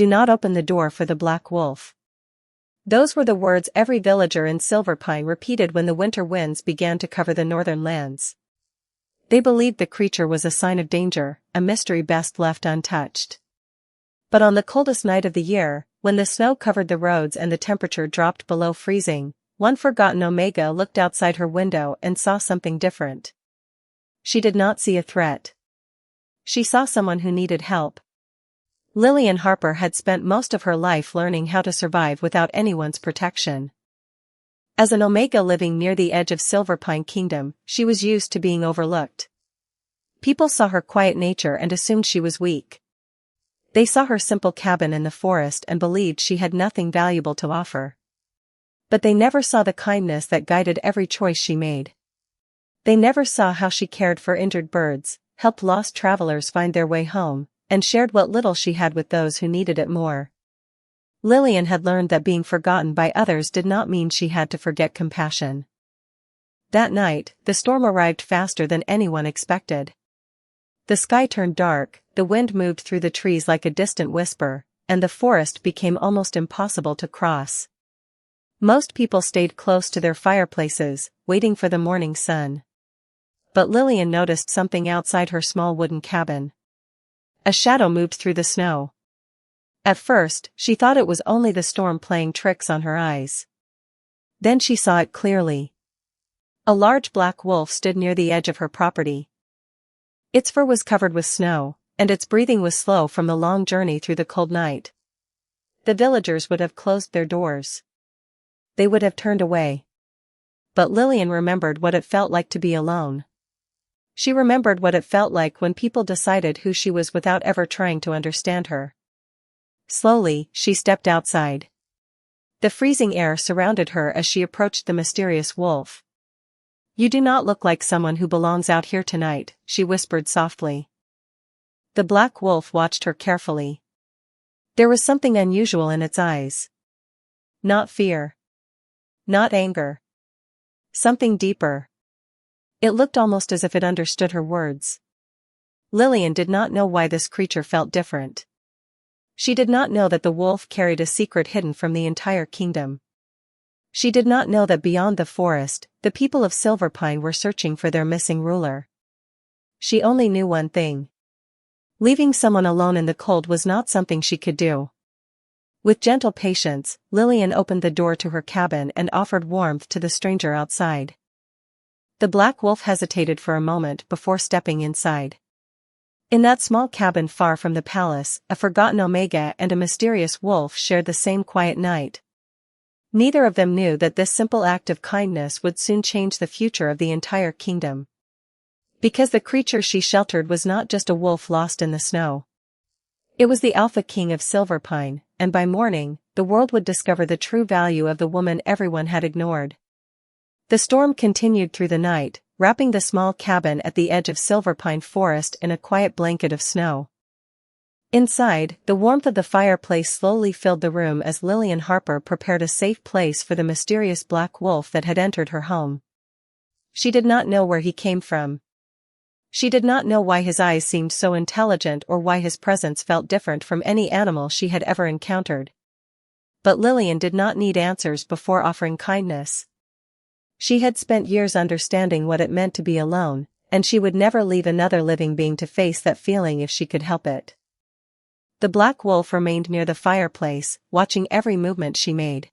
"Do not open the door for the black wolf." Those were the words every villager in Silverpine repeated when the winter winds began to cover the northern lands. They believed the creature was a sign of danger, a mystery best left untouched. But on the coldest night of the year, when the snow covered the roads and the temperature dropped below freezing, one forgotten Omega looked outside her window and saw something different. She did not see a threat. She saw someone who needed help. Lillian Harper had spent most of her life learning how to survive without anyone's protection. As an Omega living near the edge of Silverpine Kingdom, she was used to being overlooked. People saw her quiet nature and assumed she was weak. They saw her simple cabin in the forest and believed she had nothing valuable to offer. But they never saw the kindness that guided every choice she made. They never saw how she cared for injured birds, helped lost travelers find their way home, and shared what little she had with those who needed it more. Lillian had learned that being forgotten by others did not mean she had to forget compassion. That night, the storm arrived faster than anyone expected. The sky turned dark, the wind moved through the trees like a distant whisper, and the forest became almost impossible to cross. Most people stayed close to their fireplaces, waiting for the morning sun. But Lillian noticed something outside her small wooden cabin. A shadow moved through the snow. At first, she thought it was only the storm playing tricks on her eyes. Then she saw it clearly. A large black wolf stood near the edge of her property. Its fur was covered with snow, and its breathing was slow from the long journey through the cold night. The villagers would have closed their doors. They would have turned away. But Lillian remembered what it felt like to be alone. She remembered what it felt like when people decided who she was without ever trying to understand her. Slowly, she stepped outside. The freezing air surrounded her as she approached the mysterious wolf. "You do not look like someone who belongs out here tonight," she whispered softly. The black wolf watched her carefully. There was something unusual in its eyes. Not fear. Not anger. Something deeper. It looked almost as if it understood her words. Lillian did not know why this creature felt different. She did not know that the wolf carried a secret hidden from the entire kingdom. She did not know that beyond the forest, the people of Silverpine were searching for their missing ruler. She only knew one thing. Leaving someone alone in the cold was not something she could do. With gentle patience, Lillian opened the door to her cabin and offered warmth to the stranger outside. The black wolf hesitated for a moment before stepping inside. In that small cabin far from the palace, a forgotten Omega and a mysterious wolf shared the same quiet night. Neither of them knew that this simple act of kindness would soon change the future of the entire kingdom. Because the creature she sheltered was not just a wolf lost in the snow. It was the Alpha King of Silverpine, and by morning, the world would discover the true value of the woman everyone had ignored. The storm continued through the night, wrapping the small cabin at the edge of Silverpine Forest in a quiet blanket of snow. Inside, the warmth of the fireplace slowly filled the room as Lillian Harper prepared a safe place for the mysterious black wolf that had entered her home. She did not know where he came from. She did not know why his eyes seemed so intelligent or why his presence felt different from any animal she had ever encountered. But Lillian did not need answers before offering kindness. She had spent years understanding what it meant to be alone, and she would never leave another living being to face that feeling if she could help it. The black wolf remained near the fireplace, watching every movement she made.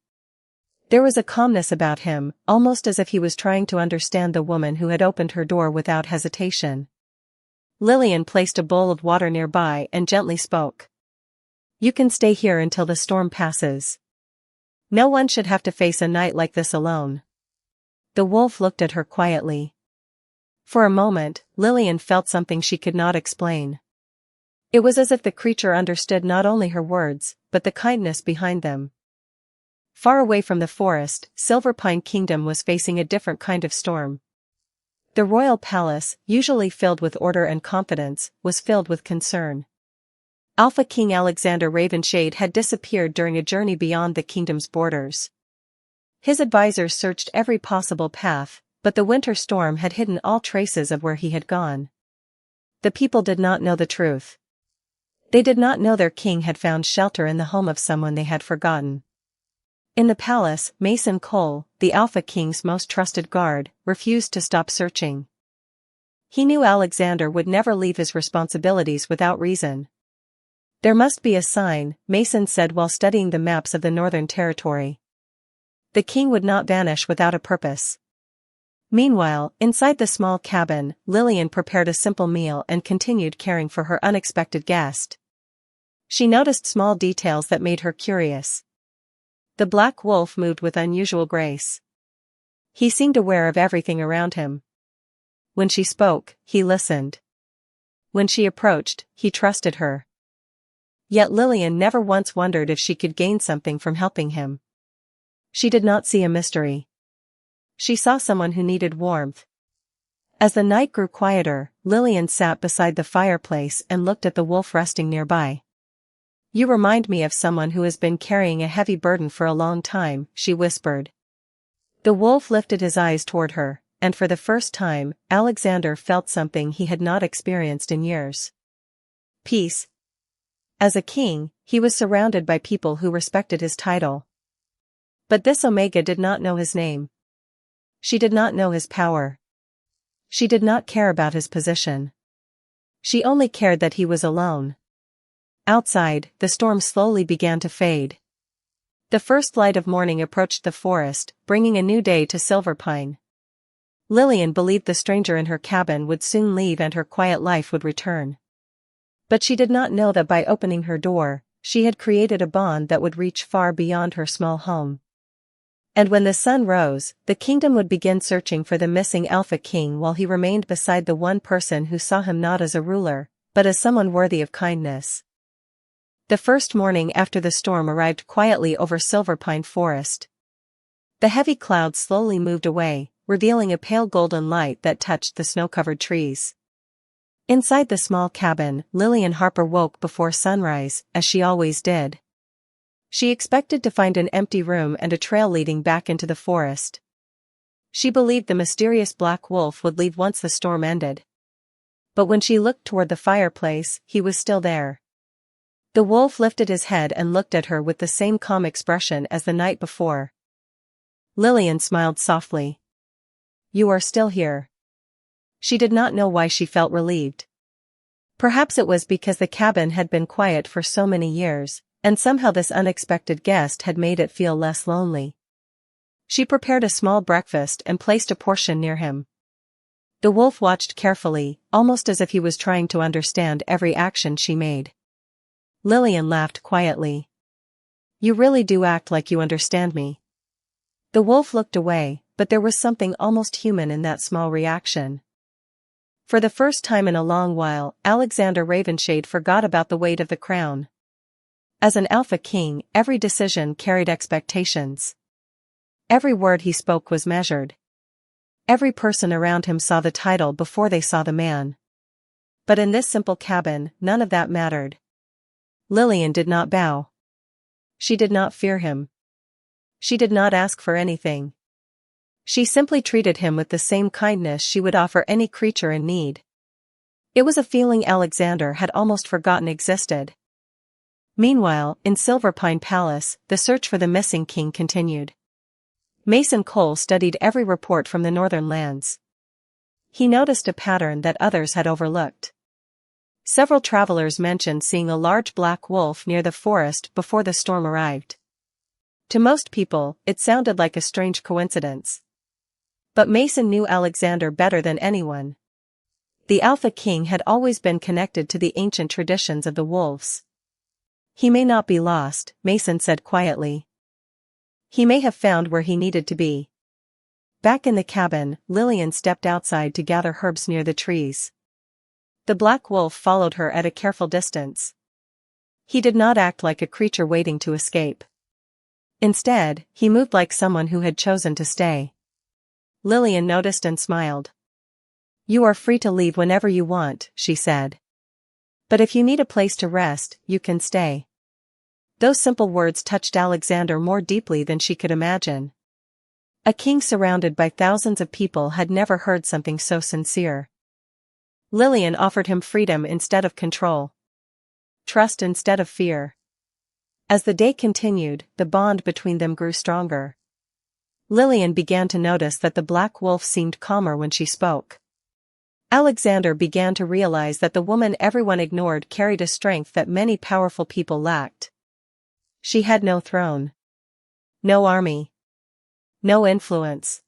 There was a calmness about him, almost as if he was trying to understand the woman who had opened her door without hesitation. Lillian placed a bowl of water nearby and gently spoke. "You can stay here until the storm passes. No one should have to face a night like this alone." The wolf looked at her quietly. For a moment, Lillian felt something she could not explain. It was as if the creature understood not only her words, but the kindness behind them. Far away from the forest, Silverpine Kingdom was facing a different kind of storm. The royal palace, usually filled with order and confidence, was filled with concern. Alpha King Alexander Ravenshade had disappeared during a journey beyond the kingdom's borders. His advisors searched every possible path, but the winter storm had hidden all traces of where he had gone. The people did not know the truth. They did not know their king had found shelter in the home of someone they had forgotten. In the palace, Mason Cole, the Alpha King's most trusted guard, refused to stop searching. He knew Alexander would never leave his responsibilities without reason. "There must be a sign," Mason said while studying the maps of the Northern Territory. "The king would not vanish without a purpose." Meanwhile, inside the small cabin, Lillian prepared a simple meal and continued caring for her unexpected guest. She noticed small details that made her curious. The black wolf moved with unusual grace. He seemed aware of everything around him. When she spoke, he listened. When she approached, he trusted her. Yet Lillian never once wondered if she could gain something from helping him. She did not see a mystery. She saw someone who needed warmth. As the night grew quieter, Lillian sat beside the fireplace and looked at the wolf resting nearby. "You remind me of someone who has been carrying a heavy burden for a long time," she whispered. The wolf lifted his eyes toward her, and for the first time, Alexander felt something he had not experienced in years. Peace. As a king, he was surrounded by people who respected his title. But this Omega did not know his name. She did not know his power. She did not care about his position. She only cared that he was alone. Outside, the storm slowly began to fade. The first light of morning approached the forest, bringing a new day to Silverpine. Lillian believed the stranger in her cabin would soon leave and her quiet life would return. But she did not know that by opening her door, she had created a bond that would reach far beyond her small home. And when the sun rose, the kingdom would begin searching for the missing Alpha King while he remained beside the one person who saw him not as a ruler, but as someone worthy of kindness. The first morning after the storm arrived quietly over Silverpine Forest. The heavy clouds slowly moved away, revealing a pale golden light that touched the snow-covered trees. Inside the small cabin, Lillian Harper woke before sunrise, as she always did. She expected to find an empty room and a trail leading back into the forest. She believed the mysterious black wolf would leave once the storm ended. But when she looked toward the fireplace, he was still there. The wolf lifted his head and looked at her with the same calm expression as the night before. Lillian smiled softly. "You are still here." She did not know why she felt relieved. Perhaps it was because the cabin had been quiet for so many years, and somehow this unexpected guest had made it feel less lonely. She prepared a small breakfast and placed a portion near him. The wolf watched carefully, almost as if he was trying to understand every action she made. Lillian laughed quietly. "You really do act like you understand me." The wolf looked away, but there was something almost human in that small reaction. For the first time in a long while, Alexander Ravenshade forgot about the weight of the crown. As an Alpha King, every decision carried expectations. Every word he spoke was measured. Every person around him saw the title before they saw the man. But in this simple cabin, none of that mattered. Lillian did not bow. She did not fear him. She did not ask for anything. She simply treated him with the same kindness she would offer any creature in need. It was a feeling Alexander had almost forgotten existed. Meanwhile, in Silverpine Palace, the search for the missing king continued. Mason Cole studied every report from the northern lands. He noticed a pattern that others had overlooked. Several travelers mentioned seeing a large black wolf near the forest before the storm arrived. To most people, it sounded like a strange coincidence. But Mason knew Alexander better than anyone. The Alpha King had always been connected to the ancient traditions of the wolves. "He may not be lost," Mason said quietly. "He may have found where he needed to be." Back in the cabin, Lillian stepped outside to gather herbs near the trees. The black wolf followed her at a careful distance. He did not act like a creature waiting to escape. Instead, he moved like someone who had chosen to stay. Lillian noticed and smiled. "You are free to leave whenever you want," she said. "But if you need a place to rest, you can stay." Those simple words touched Alexander more deeply than she could imagine. A king surrounded by thousands of people had never heard something so sincere. Lillian offered him freedom instead of control. trust instead of fear. As the day continued, the bond between them grew stronger. Lillian began to notice that the black wolf seemed calmer when she spoke. Alexander began to realize that the woman everyone ignored carried a strength that many powerful people lacked. She had no throne, no army, no influence.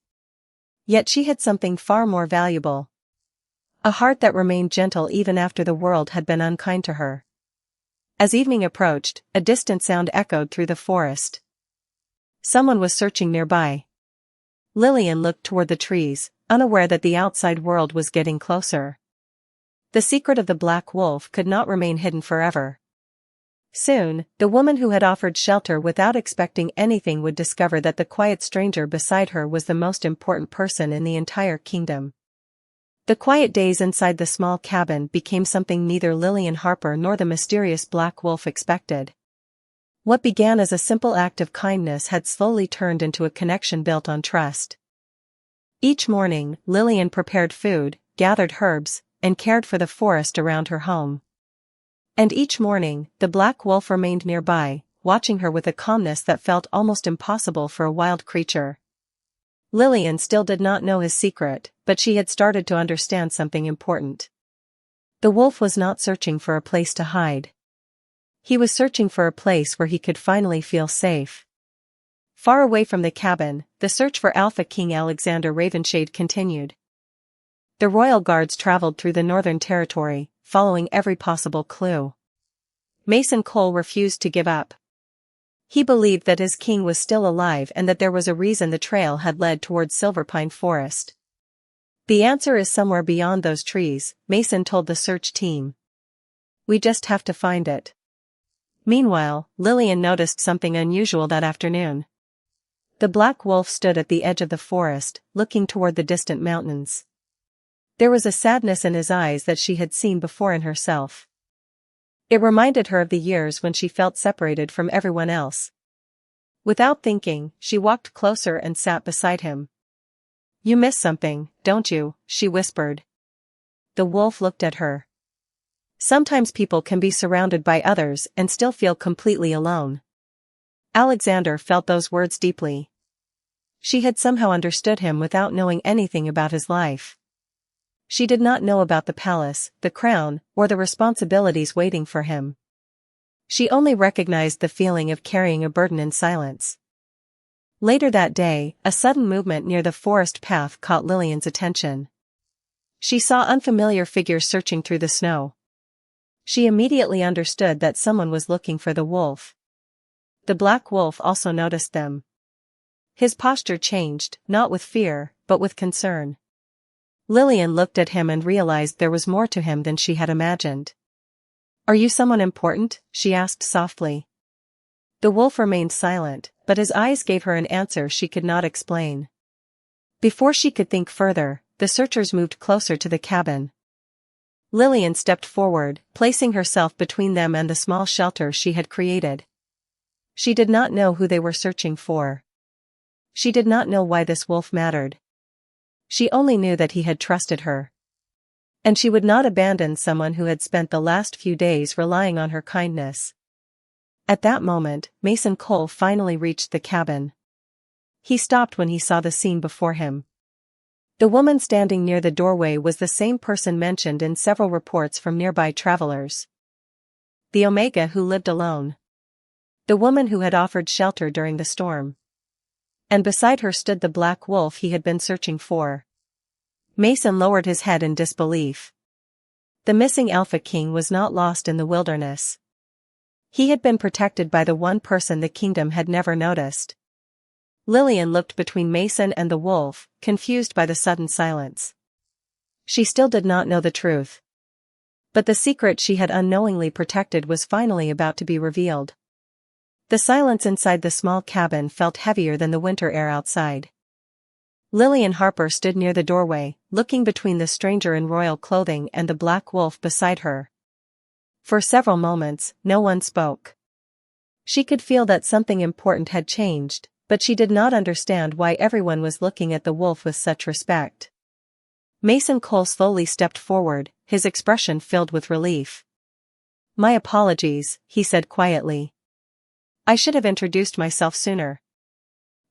Yet she had something far more valuable. A heart that remained gentle even after the world had been unkind to her. As evening approached, a distant sound echoed through the forest. Someone was searching nearby. Lillian looked toward the trees, unaware that the outside world was getting closer. The secret of the black wolf could not remain hidden forever. Soon, the woman who had offered shelter without expecting anything would discover that the quiet stranger beside her was the most important person in the entire kingdom. The quiet days inside the small cabin became something neither Lillian Harper nor the mysterious black wolf expected. What began as a simple act of kindness had slowly turned into a connection built on trust. Each morning, Lillian prepared food, gathered herbs, and cared for the forest around her home. And each morning, the black wolf remained nearby, watching her with a calmness that felt almost impossible for a wild creature. Lillian still did not know his secret, but she had started to understand something important. The wolf was not searching for a place to hide. He was searching for a place where he could finally feel safe. Far away from the cabin, the search for Alpha King Alexander Ravenshade continued. The royal guards traveled through the Northern Territory, following every possible clue. Mason Cole refused to give up. He believed that his king was still alive and that there was a reason the trail had led towards Silverpine Forest. The answer is somewhere beyond those trees, Mason told the search team. We just have to find it. Meanwhile, Lillian noticed something unusual that afternoon. The black wolf stood at the edge of the forest, looking toward the distant mountains. There was a sadness in his eyes that she had seen before in herself. It reminded her of the years when she felt separated from everyone else. Without thinking, she walked closer and sat beside him. "You miss something, don't you?" she whispered. The wolf looked at her. Sometimes people can be surrounded by others and still feel completely alone. Alexander felt those words deeply. She had somehow understood him without knowing anything about his life. She did not know about the palace, the crown, or the responsibilities waiting for him. She only recognized the feeling of carrying a burden in silence. Later that day, a sudden movement near the forest path caught Lillian's attention. She saw unfamiliar figures searching through the snow. She immediately understood that someone was looking for the wolf. The black wolf also noticed them. His posture changed, not with fear, but with concern. Lillian looked at him and realized there was more to him than she had imagined. "Are you someone important?" she asked softly. The wolf remained silent, but his eyes gave her an answer she could not explain. Before she could think further, the searchers moved closer to the cabin. Lillian stepped forward, placing herself between them and the small shelter she had created. She did not know who they were searching for. She did not know why this wolf mattered. She only knew that he had trusted her. And she would not abandon someone who had spent the last few days relying on her kindness. At that moment, Mason Cole finally reached the cabin. He stopped when he saw the scene before him. The woman standing near the doorway was the same person mentioned in several reports from nearby travelers. The Omega who lived alone. The woman who had offered shelter during the storm. And beside her stood the black wolf he had been searching for. Mason lowered his head in disbelief. The missing Alpha King was not lost in the wilderness. He had been protected by the one person the kingdom had never noticed. Lillian looked between Mason and the wolf, confused by the sudden silence. She still did not know the truth. But the secret she had unknowingly protected was finally about to be revealed. The silence inside the small cabin felt heavier than the winter air outside. Lillian Harper stood near the doorway, looking between the stranger in royal clothing and the black wolf beside her. For several moments, no one spoke. She could feel that something important had changed, but she did not understand why everyone was looking at the wolf with such respect. Mason Cole slowly stepped forward, his expression filled with relief. My apologies, he said quietly. I should have introduced myself sooner.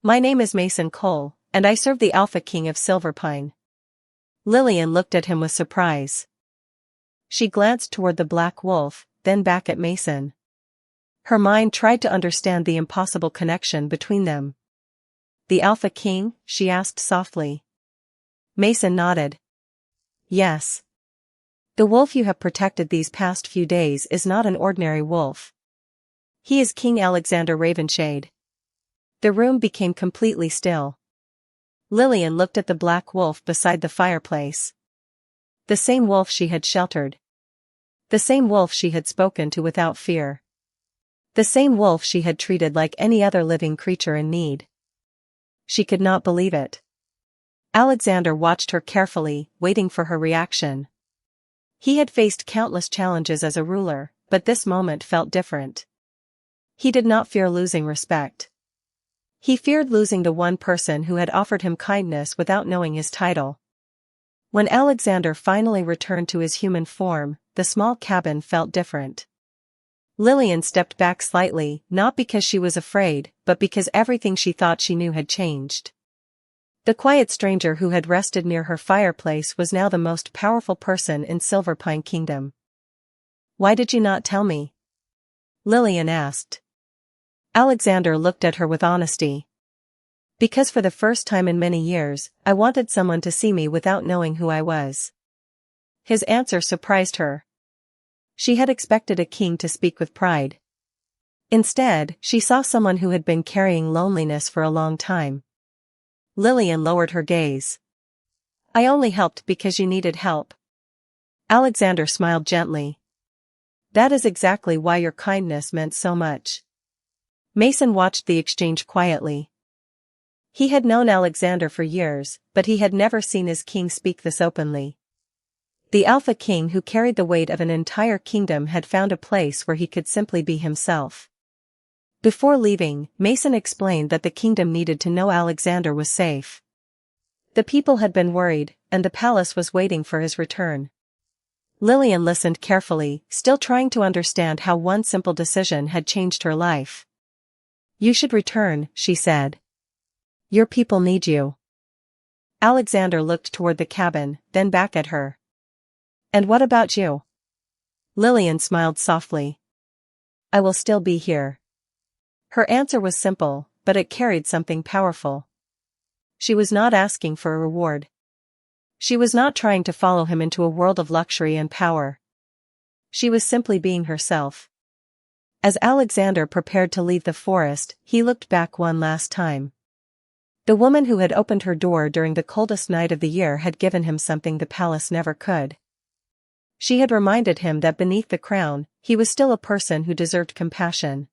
My name is Mason Cole, and I serve the Alpha King of Silverpine. Lillian looked at him with surprise. She glanced toward the black wolf, then back at Mason. Her mind tried to understand the impossible connection between them. The Alpha King? She asked softly. Mason nodded. Yes. The wolf you have protected these past few days is not an ordinary wolf. He is King Alexander Ravenshade. The room became completely still. Lillian looked at the black wolf beside the fireplace. The same wolf she had sheltered. The same wolf she had spoken to without fear. The same wolf she had treated like any other living creature in need. She could not believe it. Alexander watched her carefully, waiting for her reaction. He had faced countless challenges as a ruler, but this moment felt different. He did not fear losing respect. He feared losing the one person who had offered him kindness without knowing his title. When Alexander finally returned to his human form, the small cabin felt different. Lillian stepped back slightly, not because she was afraid, but because everything she thought she knew had changed. The quiet stranger who had rested near her fireplace was now the most powerful person in Silverpine Kingdom. Why did you not tell me? Lillian asked. Alexander looked at her with honesty. Because for the first time in many years, I wanted someone to see me without knowing who I was. His answer surprised her. She had expected a king to speak with pride. Instead, she saw someone who had been carrying loneliness for a long time. Lillian lowered her gaze. I only helped because you needed help. Alexander smiled gently. That is exactly why your kindness meant so much. Mason watched the exchange quietly. He had known Alexander for years, but he had never seen his king speak this openly. The Alpha King who carried the weight of an entire kingdom had found a place where he could simply be himself. Before leaving, Mason explained that the kingdom needed to know Alexander was safe. The people had been worried, and the palace was waiting for his return. Lillian listened carefully, still trying to understand how one simple decision had changed her life. You should return, she said. Your people need you. Alexander looked toward the cabin, then back at her. And what about you? Lillian smiled softly. I will still be here. Her answer was simple, but it carried something powerful. She was not asking for a reward. She was not trying to follow him into a world of luxury and power. She was simply being herself. As Alexander prepared to leave the forest, he looked back one last time. The woman who had opened her door during the coldest night of the year had given him something the palace never could. She had reminded him that beneath the crown, he was still a person who deserved compassion.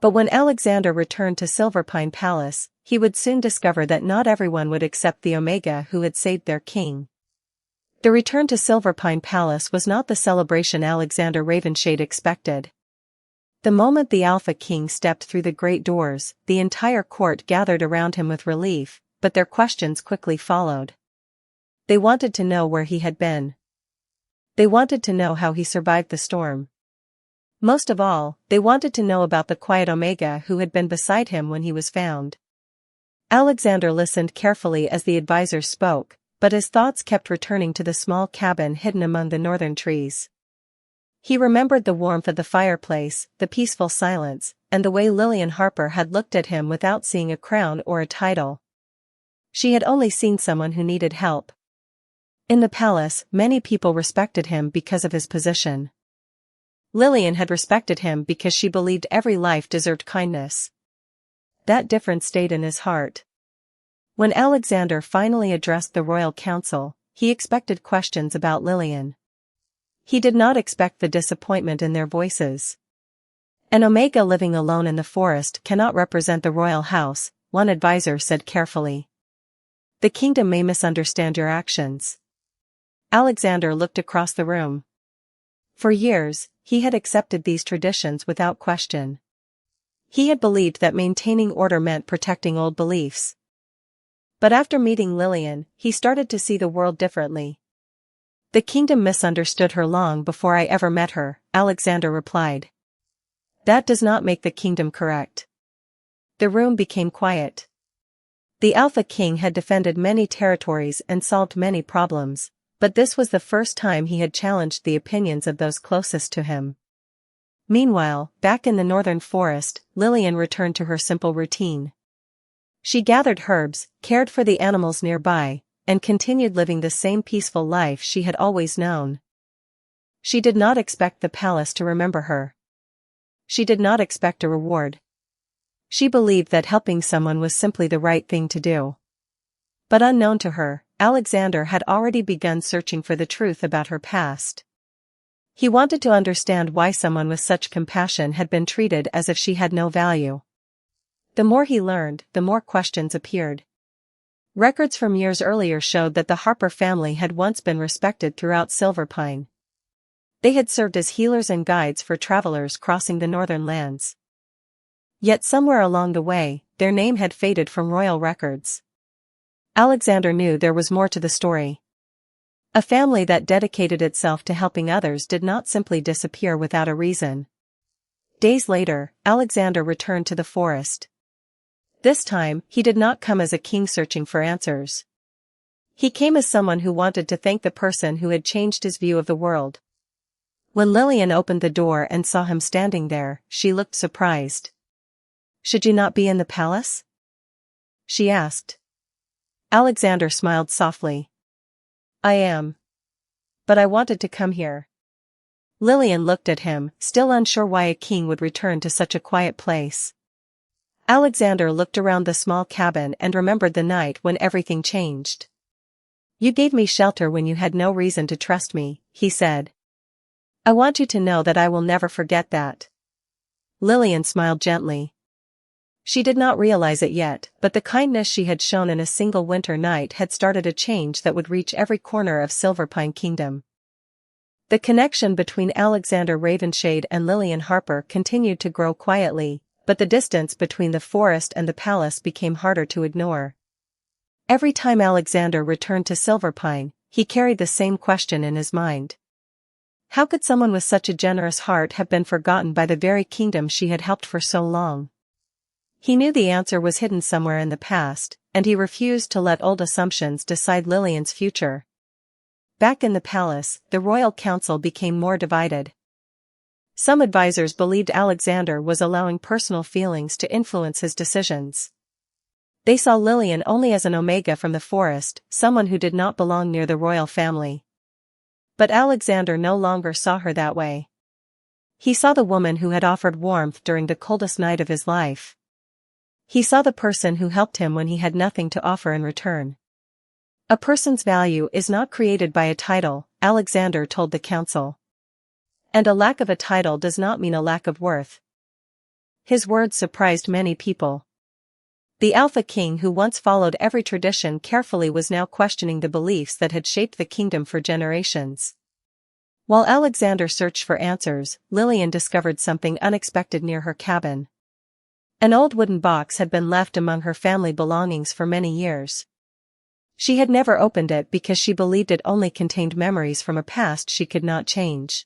But when Alexander returned to Silverpine Palace, he would soon discover that not everyone would accept the Omega who had saved their king. The return to Silverpine Palace was not the celebration Alexander Ravenshade expected. The moment the Alpha King stepped through the great doors, the entire court gathered around him with relief, but their questions quickly followed. They wanted to know where he had been. They wanted to know how he survived the storm. Most of all, they wanted to know about the quiet Omega who had been beside him when he was found. Alexander listened carefully as the advisors spoke, but his thoughts kept returning to the small cabin hidden among the northern trees. He remembered the warmth of the fireplace, the peaceful silence, and the way Lillian Harper had looked at him without seeing a crown or a title. She had only seen someone who needed help. In the palace, many people respected him because of his position. Lillian had respected him because she believed every life deserved kindness. That difference stayed in his heart. When Alexander finally addressed the royal council, he expected questions about Lillian. He did not expect the disappointment in their voices. An Omega living alone in the forest cannot represent the royal house, one advisor said carefully. The kingdom may misunderstand your actions. Alexander looked across the room. For years, he had accepted these traditions without question. He had believed that maintaining order meant protecting old beliefs. But after meeting Lillian, he started to see the world differently. The kingdom misunderstood her long before I ever met her, Alexander replied. That does not make the kingdom correct. The room became quiet. The Alpha King had defended many territories and solved many problems, but this was the first time he had challenged the opinions of those closest to him. Meanwhile, back in the northern forest, Lillian returned to her simple routine. She gathered herbs, cared for the animals nearby, and continued living the same peaceful life she had always known. She did not expect the palace to remember her. She did not expect a reward. She believed that helping someone was simply the right thing to do. But unknown to her, Alexander had already begun searching for the truth about her past. He wanted to understand why someone with such compassion had been treated as if she had no value. The more he learned, the more questions appeared. Records from years earlier showed that the Harper family had once been respected throughout Silverpine. They had served as healers and guides for travelers crossing the northern lands. Yet somewhere along the way, their name had faded from royal records. Alexander knew there was more to the story. A family that dedicated itself to helping others did not simply disappear without a reason. Days later, Alexander returned to the forest. This time, he did not come as a king searching for answers. He came as someone who wanted to thank the person who had changed his view of the world. When Lillian opened the door and saw him standing there, she looked surprised. "Should you not be in the palace?" she asked. Alexander smiled softly. "I am. But I wanted to come here." Lillian looked at him, still unsure why a king would return to such a quiet place. Alexander looked around the small cabin and remembered the night when everything changed. "You gave me shelter when you had no reason to trust me," he said. "I want you to know that I will never forget that." Lillian smiled gently. She did not realize it yet, but the kindness she had shown in a single winter night had started a change that would reach every corner of Silverpine Kingdom. The connection between Alexander Ravenshade and Lillian Harper continued to grow quietly, but the distance between the forest and the palace became harder to ignore. Every time Alexander returned to Silverpine, he carried the same question in his mind. How could someone with such a generous heart have been forgotten by the very kingdom she had helped for so long? He knew the answer was hidden somewhere in the past, and he refused to let old assumptions decide Lillian's future. Back in the palace, the royal council became more divided. Some advisors believed Alexander was allowing personal feelings to influence his decisions. They saw Lillian only as an omega from the forest, someone who did not belong near the royal family. But Alexander no longer saw her that way. He saw the woman who had offered warmth during the coldest night of his life. He saw the person who helped him when he had nothing to offer in return. A person's value is not created by a title, Alexander told the council. And a lack of a title does not mean a lack of worth. His words surprised many people. The Alpha King who once followed every tradition carefully was now questioning the beliefs that had shaped the kingdom for generations. While Alexander searched for answers, Lillian discovered something unexpected near her cabin. An old wooden box had been left among her family belongings for many years. She had never opened it because she believed it only contained memories from a past she could not change.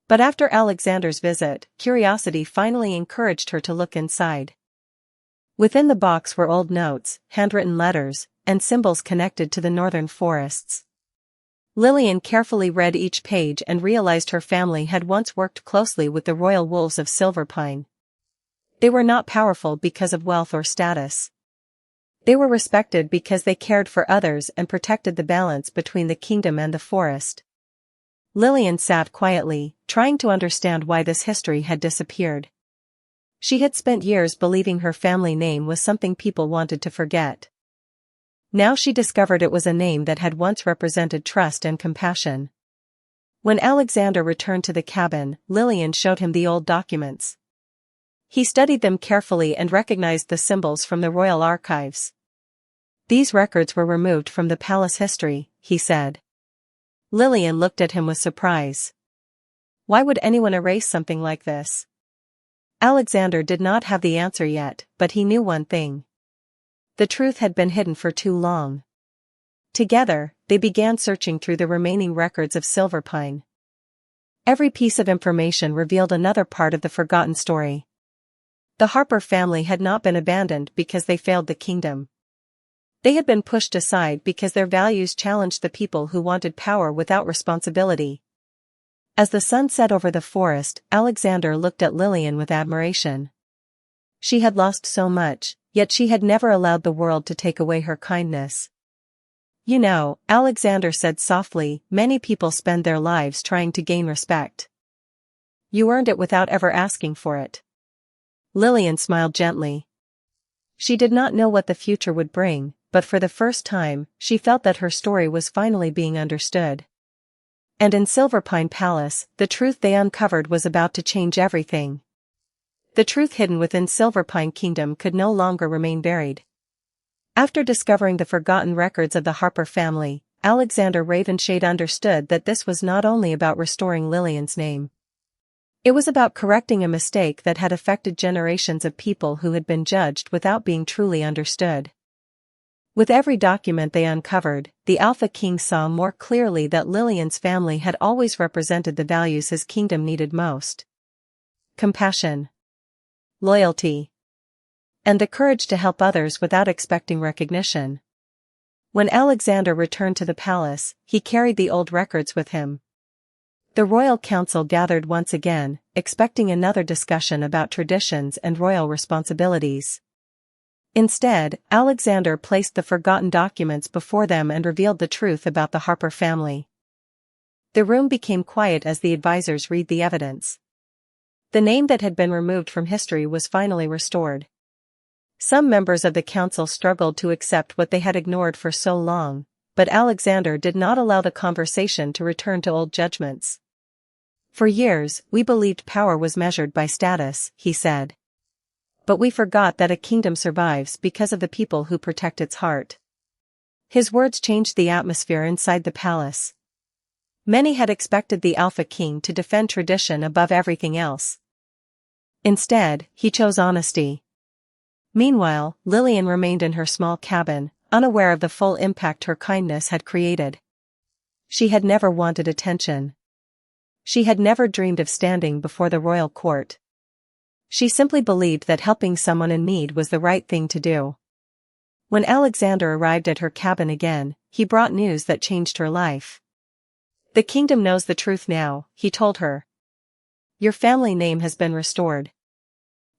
But after Alexander's visit, curiosity finally encouraged her to look inside. Within the box were old notes, handwritten letters, and symbols connected to the northern forests. Lillian carefully read each page and realized her family had once worked closely with the royal wolves of Silverpine. They were not powerful because of wealth or status. They were respected because they cared for others and protected the balance between the kingdom and the forest. Lillian sat quietly, trying to understand why this history had disappeared. She had spent years believing her family name was something people wanted to forget. Now she discovered it was a name that had once represented trust and compassion. When Alexander returned to the cabin, Lillian showed him the old documents. He studied them carefully and recognized the symbols from the royal archives. "These records were removed from the palace history," he said. Lillian looked at him with surprise. Why would anyone erase something like this? Alexander did not have the answer yet, but he knew one thing. The truth had been hidden for too long. Together, they began searching through the remaining records of Silverpine. Every piece of information revealed another part of the forgotten story. The Harper family had not been abandoned because they failed the kingdom. They had been pushed aside because their values challenged the people who wanted power without responsibility. As the sun set over the forest, Alexander looked at Lillian with admiration. She had lost so much, yet she had never allowed the world to take away her kindness. You know, Alexander said softly, many people spend their lives trying to gain respect. You earned it without ever asking for it. Lillian smiled gently. She did not know what the future would bring, but for the first time, she felt that her story was finally being understood. And in Silverpine Palace, the truth they uncovered was about to change everything. The truth hidden within Silverpine Kingdom could no longer remain buried. After discovering the forgotten records of the Harper family, Alexander Ravenshade understood that this was not only about restoring Lillian's name. It was about correcting a mistake that had affected generations of people who had been judged without being truly understood. With every document they uncovered, the Alpha King saw more clearly that Lillian's family had always represented the values his kingdom needed most. Compassion, loyalty, and the courage to help others without expecting recognition. When Alexander returned to the palace, he carried the old records with him. The royal council gathered once again, expecting another discussion about traditions and royal responsibilities. Instead, Alexander placed the forgotten documents before them and revealed the truth about the Harper family. The room became quiet as the advisors read the evidence. The name that had been removed from history was finally restored. Some members of the council struggled to accept what they had ignored for so long, but Alexander did not allow the conversation to return to old judgments. For years, we believed power was measured by status, he said. But we forgot that a kingdom survives because of the people who protect its heart. His words changed the atmosphere inside the palace. Many had expected the Alpha King to defend tradition above everything else. Instead, he chose honesty. Meanwhile, Lillian remained in her small cabin, unaware of the full impact her kindness had created. She had never wanted attention. She had never dreamed of standing before the royal court. She simply believed that helping someone in need was the right thing to do. When Alexander arrived at her cabin again, he brought news that changed her life. The kingdom knows the truth now, he told her. Your family name has been restored.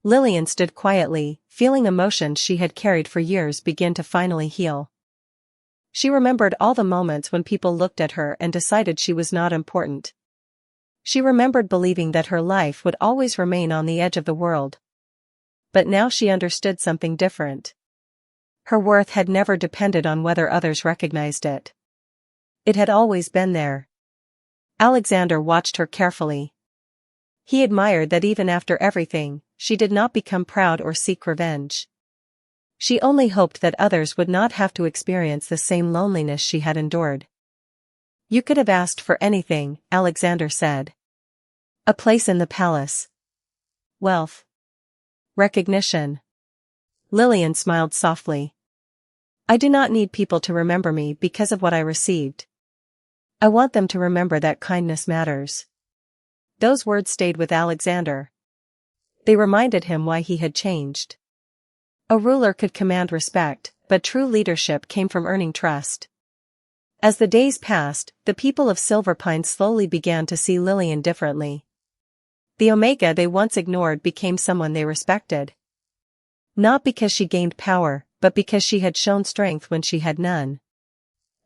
Lillian stood quietly, feeling emotions she had carried for years begin to finally heal. She remembered all the moments when people looked at her and decided she was not important. She remembered believing that her life would always remain on the edge of the world. But now she understood something different. Her worth had never depended on whether others recognized it. It had always been there. Alexander watched her carefully. He admired that even after everything, she did not become proud or seek revenge. She only hoped that others would not have to experience the same loneliness she had endured. You could have asked for anything, Alexander said. A place in the palace. Wealth. Recognition. Lillian smiled softly. I do not need people to remember me because of what I received. I want them to remember that kindness matters. Those words stayed with Alexander. They reminded him why he had changed. A ruler could command respect, but true leadership came from earning trust. As the days passed, the people of Silverpine slowly began to see Lillian differently. The Omega they once ignored became someone they respected. Not because she gained power, but because she had shown strength when she had none.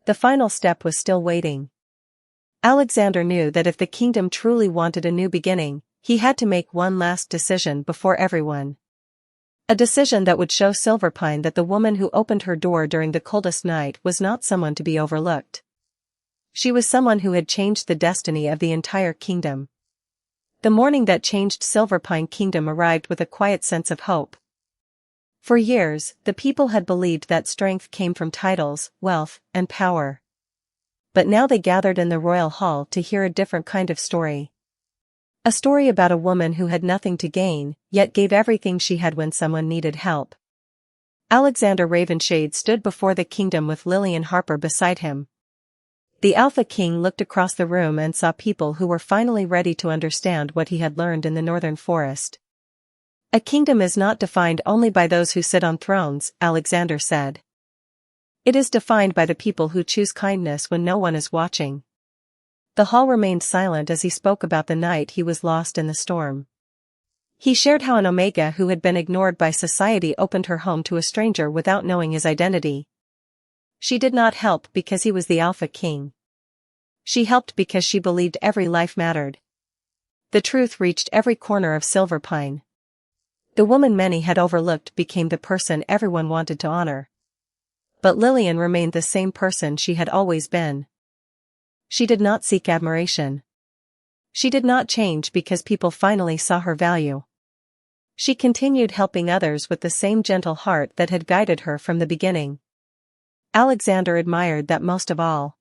The final step was still waiting. Alexander knew that if the kingdom truly wanted a new beginning, he had to make one last decision before everyone. A decision that would show Silverpine that the woman who opened her door during the coldest night was not someone to be overlooked. She was someone who had changed the destiny of the entire kingdom. The morning that changed Silverpine Kingdom arrived with a quiet sense of hope. For years, the people had believed that strength came from titles, wealth, and power. But now they gathered in the royal hall to hear a different kind of story. A story about a woman who had nothing to gain, yet gave everything she had when someone needed help. Alexander Ravenshade stood before the kingdom with Lillian Harper beside him. The Alpha King looked across the room and saw people who were finally ready to understand what he had learned in the northern forest. A kingdom is not defined only by those who sit on thrones, Alexander said. It is defined by the people who choose kindness when no one is watching. The hall remained silent as he spoke about the night he was lost in the storm. He shared how an Omega who had been ignored by society opened her home to a stranger without knowing his identity. She did not help because he was the Alpha King. She helped because she believed every life mattered. The truth reached every corner of Silverpine. The woman many had overlooked became the person everyone wanted to honor. But Lillian remained the same person she had always been. She did not seek admiration. She did not change because people finally saw her value. She continued helping others with the same gentle heart that had guided her from the beginning. Alexander admired that most of all.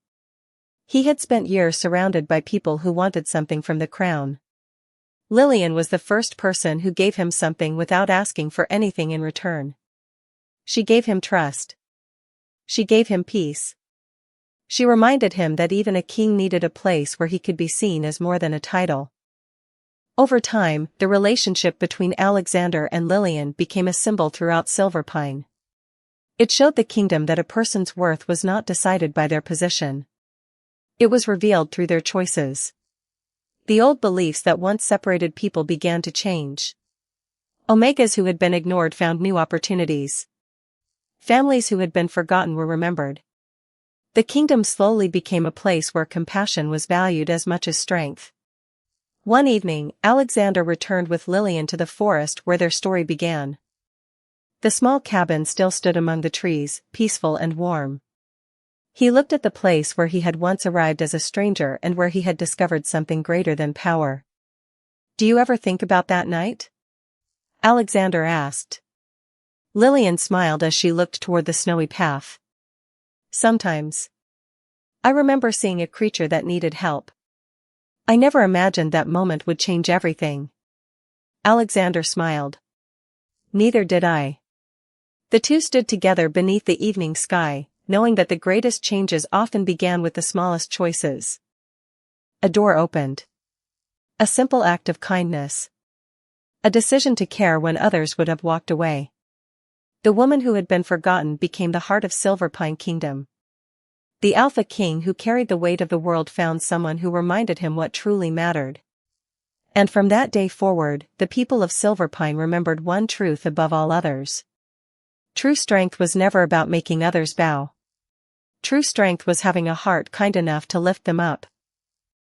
He had spent years surrounded by people who wanted something from the crown. Lillian was the first person who gave him something without asking for anything in return. She gave him trust. She gave him peace. She reminded him that even a king needed a place where he could be seen as more than a title. Over time, the relationship between Alexander and Lillian became a symbol throughout Silverpine. It showed the kingdom that a person's worth was not decided by their position. It was revealed through their choices. The old beliefs that once separated people began to change. Omegas who had been ignored found new opportunities. Families who had been forgotten were remembered. The kingdom slowly became a place where compassion was valued as much as strength. One evening, Alexander returned with Lillian to the forest where their story began. The small cabin still stood among the trees, peaceful and warm. He looked at the place where he had once arrived as a stranger and where he had discovered something greater than power. "Do you ever think about that night?" Alexander asked. Lillian smiled as she looked toward the snowy path. "Sometimes. I remember seeing a creature that needed help. I never imagined that moment would change everything." Alexander smiled. "Neither did I." The two stood together beneath the evening sky, knowing that the greatest changes often began with the smallest choices. A door opened. A simple act of kindness. A decision to care when others would have walked away. The woman who had been forgotten became the heart of Silverpine Kingdom. The Alpha King who carried the weight of the world found someone who reminded him what truly mattered. And from that day forward, the people of Silverpine remembered one truth above all others. True strength was never about making others bow. True strength was having a heart kind enough to lift them up.